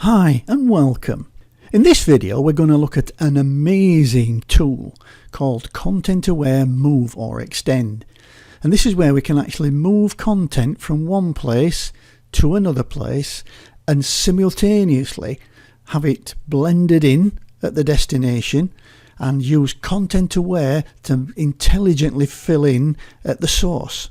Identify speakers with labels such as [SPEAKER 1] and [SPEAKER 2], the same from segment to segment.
[SPEAKER 1] Hi and welcome. In this video we're going to look at an amazing tool called Content Aware Move or Extend, and this is where we can actually move content from one place to another place and simultaneously have it blended in at the destination and use Content Aware to intelligently fill in at the source.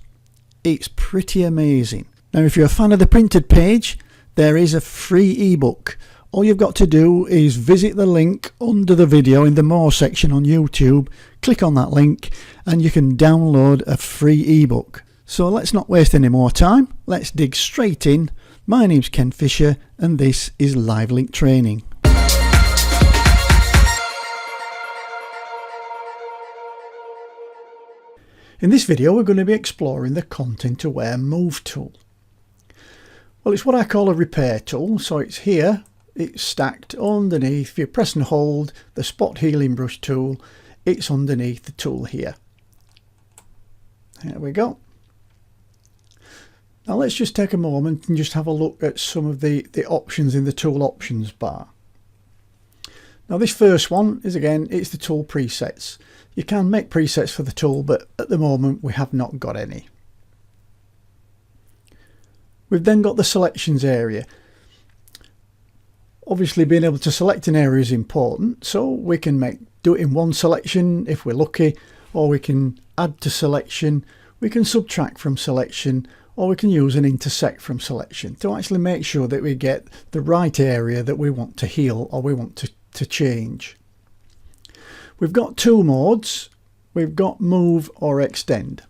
[SPEAKER 1] It's pretty amazing. Now if you're a fan of the printed page, there is a free ebook. All you've got to do is visit the link under the video in the More section on YouTube, click on that link and you can download a free ebook. So let's not waste any more time, let's dig straight in. My name's Ken Fisher and this is Live Link Training. In this video we're going to be exploring the Content Aware Move tool. Well, it's what I call a repair tool, so it's here, it's stacked underneath. If you press and hold the spot healing brush tool, it's underneath the tool here. There we go. Now let's just take a moment and just have a look at some of the options in the tool options bar. Now this first one is, again, it's the tool presets. You can make presets for the tool, but at the moment we have not got any. We've then got the selections area. Obviously being able to select an area is important, so we can do it in one selection if we're lucky, or we can add to selection, we can subtract from selection, or we can use an intersect from selection to actually make sure that we get the right area that we want to heal or we want to change. We've got two modes. We've got move or extend.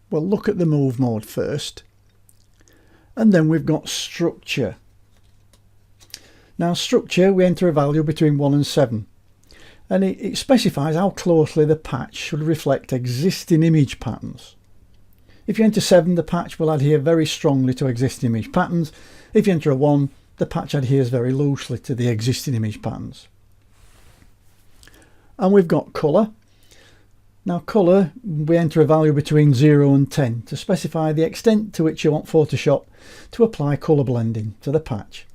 [SPEAKER 1] We'll look at the move mode first. And then we've got structure. Now structure, we enter a value between 1 and 7. And it specifies how closely the patch should reflect existing image patterns. If you enter 7, the patch will adhere very strongly to existing image patterns. If you enter a 1, the patch adheres very loosely to the existing image patterns. And we've got colour. Now colour, we enter a value between 0 and 10 to specify the extent to which you want Photoshop to apply colour blending to the patch.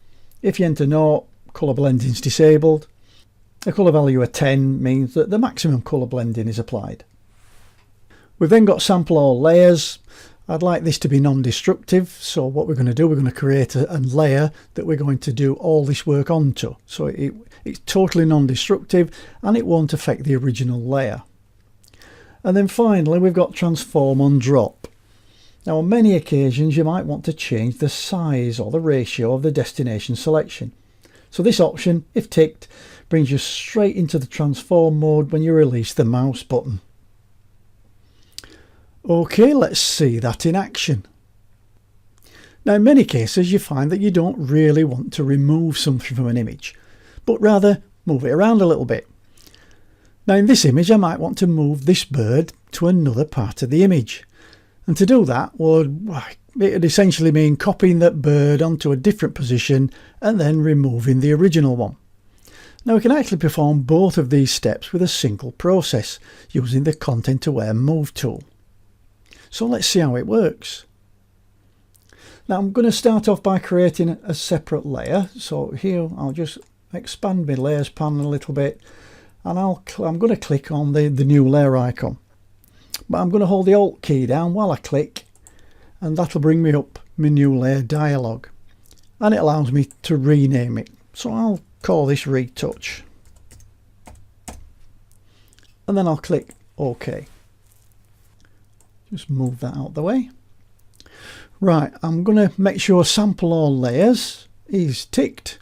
[SPEAKER 1] If you enter 0, colour blending is disabled. A colour value of 10 means that the maximum colour blending is applied. We've then got sample all layers. I'd like this to be non-destructive, so what we're going to do, we're going to create a layer that we're going to do all this work onto. So it's totally non-destructive and it won't affect the original layer. And then finally we've got transform on drop. Now on many occasions you might want to change the size or the ratio of the destination selection. So this option, if ticked, brings you straight into the transform mode when you release the mouse button. Okay, let's see that in action. Now in many cases you find that you don't really want to remove something from an image, but rather move it around a little bit. Now in this image I might want to move this bird to another part of the image, and to do that it would essentially mean copying that bird onto a different position and then removing the original one. Now we can actually perform both of these steps with a single process using the Content Aware Move tool. So let's see how it works. Now I'm going to start off by creating a separate layer. So here I'll just expand my layers panel a little bit, and I'm going to click on the new layer icon, but I'm going to hold the Alt key down while I click, and that'll bring me up my new layer dialog, and it allows me to rename it. So I'll call this Retouch, and then I'll click OK. Just move that out the way. Right, I'm going to make sure sample all layers is ticked.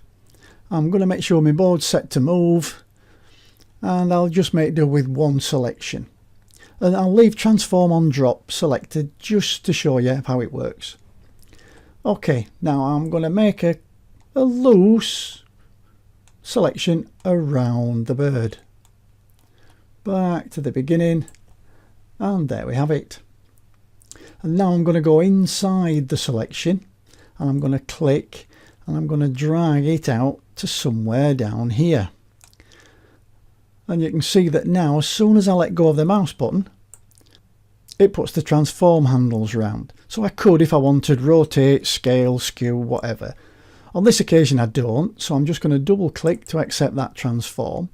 [SPEAKER 1] I'm going to make sure my mode's set to move, and I'll just make do with one selection. And I'll leave transform on drop selected just to show you how it works. Okay, now I'm going to make a loose selection around the bird. Back to the beginning, and there we have it. And now I'm going to go inside the selection and I'm going to click and I'm going to drag it out to somewhere down here. And you can see that now as soon as I let go of the mouse button, it puts the transform handles around. So I could, if I wanted, rotate, scale, skew, whatever. On this occasion I don't, so I'm just going to double click to accept that transform.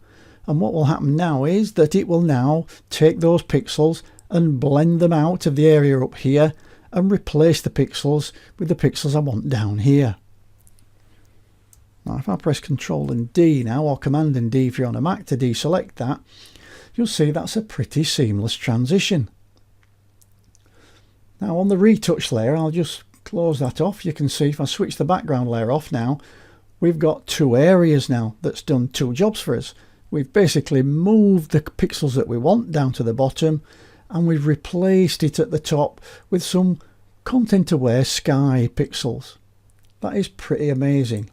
[SPEAKER 1] And what will happen now is that it will now take those pixels and blend them out of the area up here and replace the pixels with the pixels I want down here. Now if I press Ctrl and D now, or Command and D if you're on a Mac to deselect that, you'll see that's a pretty seamless transition. Now on the retouch layer, I'll just close that off. You can see if I switch the background layer off now, we've got two areas now that's done two jobs for us. We've basically moved the pixels that we want down to the bottom, and we've replaced it at the top with some content aware sky pixels. That is pretty amazing.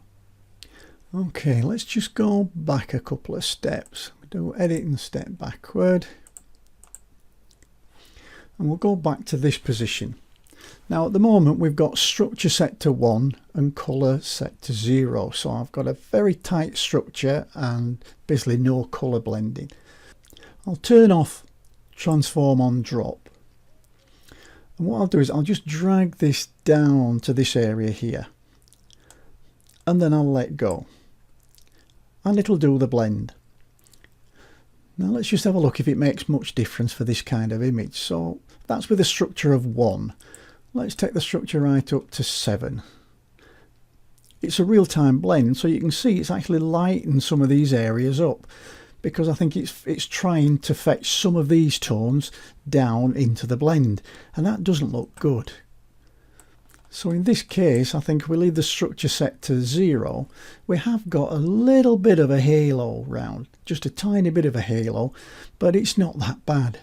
[SPEAKER 1] Okay, let's just go back a couple of steps. We do edit and step backward. And we'll go back to this position. Now at the moment we've got structure set to 1 and colour set to 0. So I've got a very tight structure and basically no colour blending. I'll turn off transform on drop. And what I'll do is I'll just drag this down to this area here. And then I'll let go. And it'll do the blend. Now let's just have a look if it makes much difference for this kind of image. So that's with a structure of 1. Let's take the structure right up to 7. It's a real-time blend, so you can see it's actually lightened some of these areas up, because I think it's trying to fetch some of these tones down into the blend, and that doesn't look good. So in this case, I think if we leave the structure set to 0, we have got a little bit of a halo round, just a tiny bit of a halo, but it's not that bad.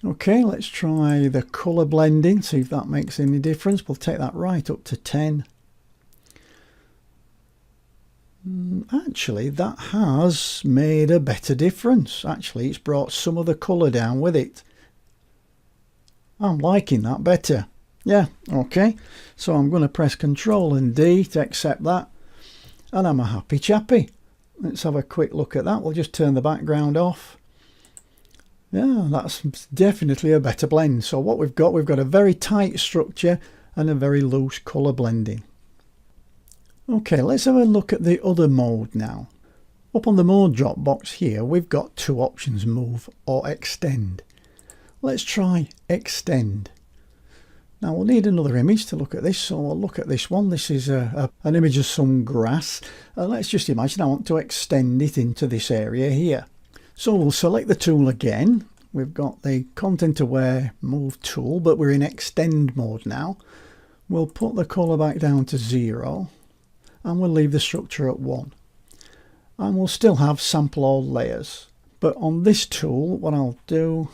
[SPEAKER 1] Okay, let's try the colour blending, see if that makes any difference. We'll take that right up to 10. Actually, that has made a better difference. Actually, it's brought some of the colour down with it. I'm liking that better. Yeah, okay. So I'm going to press Ctrl and D to accept that. And I'm a happy chappy. Let's have a quick look at that. We'll just turn the background off. Yeah, that's definitely a better blend. So what we've got a very tight structure and a very loose colour blending. Okay, let's have a look at the other mode now. Up on the mode drop box here, we've got two options, move or extend. Let's try extend. Now we'll need another image to look at this, so we'll look at this one. This is an image of some grass. Let's just imagine I want to extend it into this area here. So we'll select the tool again. We've got the content aware move tool, but we're in extend mode now. We'll put the colour back down to 0 and we'll leave the structure at 1. And we'll still have sample all layers. But on this tool, what I'll do,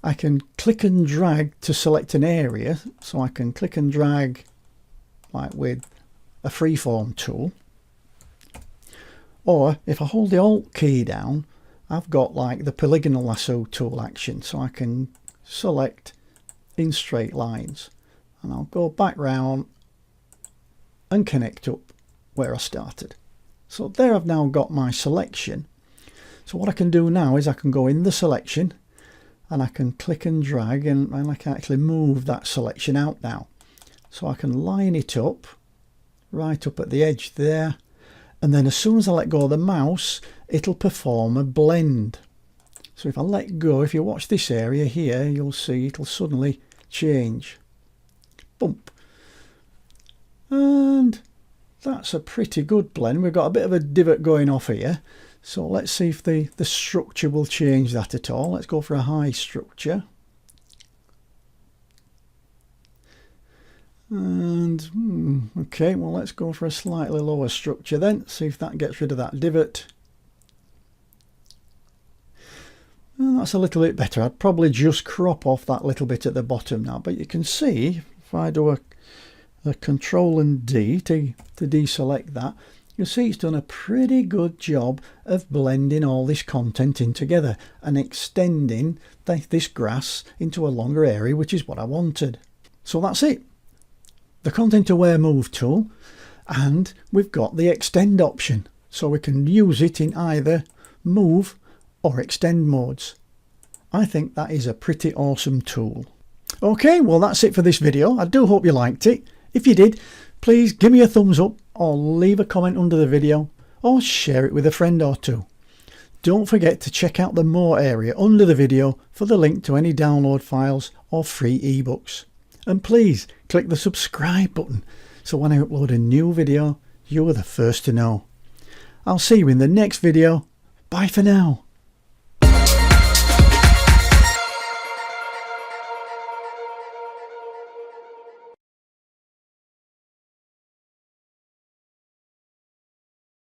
[SPEAKER 1] I can click and drag to select an area. So I can click and drag like with a freeform tool. Or if I hold the Alt key down, I've got like the polygonal lasso tool action, so I can select in straight lines, and I'll go back round and connect up where I started. So there I've now got my selection. So what I can do now is I can go in the selection and I can click and drag, and I can actually move that selection out now. So I can line it up right up at the edge there. And then as soon as I let go of the mouse, it'll perform a blend. So if I let go, if you watch this area here, you'll see it'll suddenly change. Bump. And that's a pretty good blend. We've got a bit of a divot going off here. So let's see if the structure will change that at all. Let's go for a high structure. And okay, well, let's go for a slightly lower structure then, see if that gets rid of that divot. And that's a little bit better. I'd probably just crop off that little bit at the bottom now, but you can see if I do a Control and D to deselect that, you'll see it's done a pretty good job of blending all this content in together and extending this grass into a longer area, which is what I wanted. So that's it. The content aware move tool, and we've got the extend option, so we can use it in either move or extend modes. I think that is a pretty awesome tool. Okay, well that's it for this video. I do hope you liked it. If you did, Please give me a thumbs up or leave a comment under the video or share it with a friend or two. Don't forget to check out the More area under the video for the link to any download files or free ebooks. And please click the subscribe button so when I upload a new video, you are the first to know. I'll see you in the next video. Bye for now.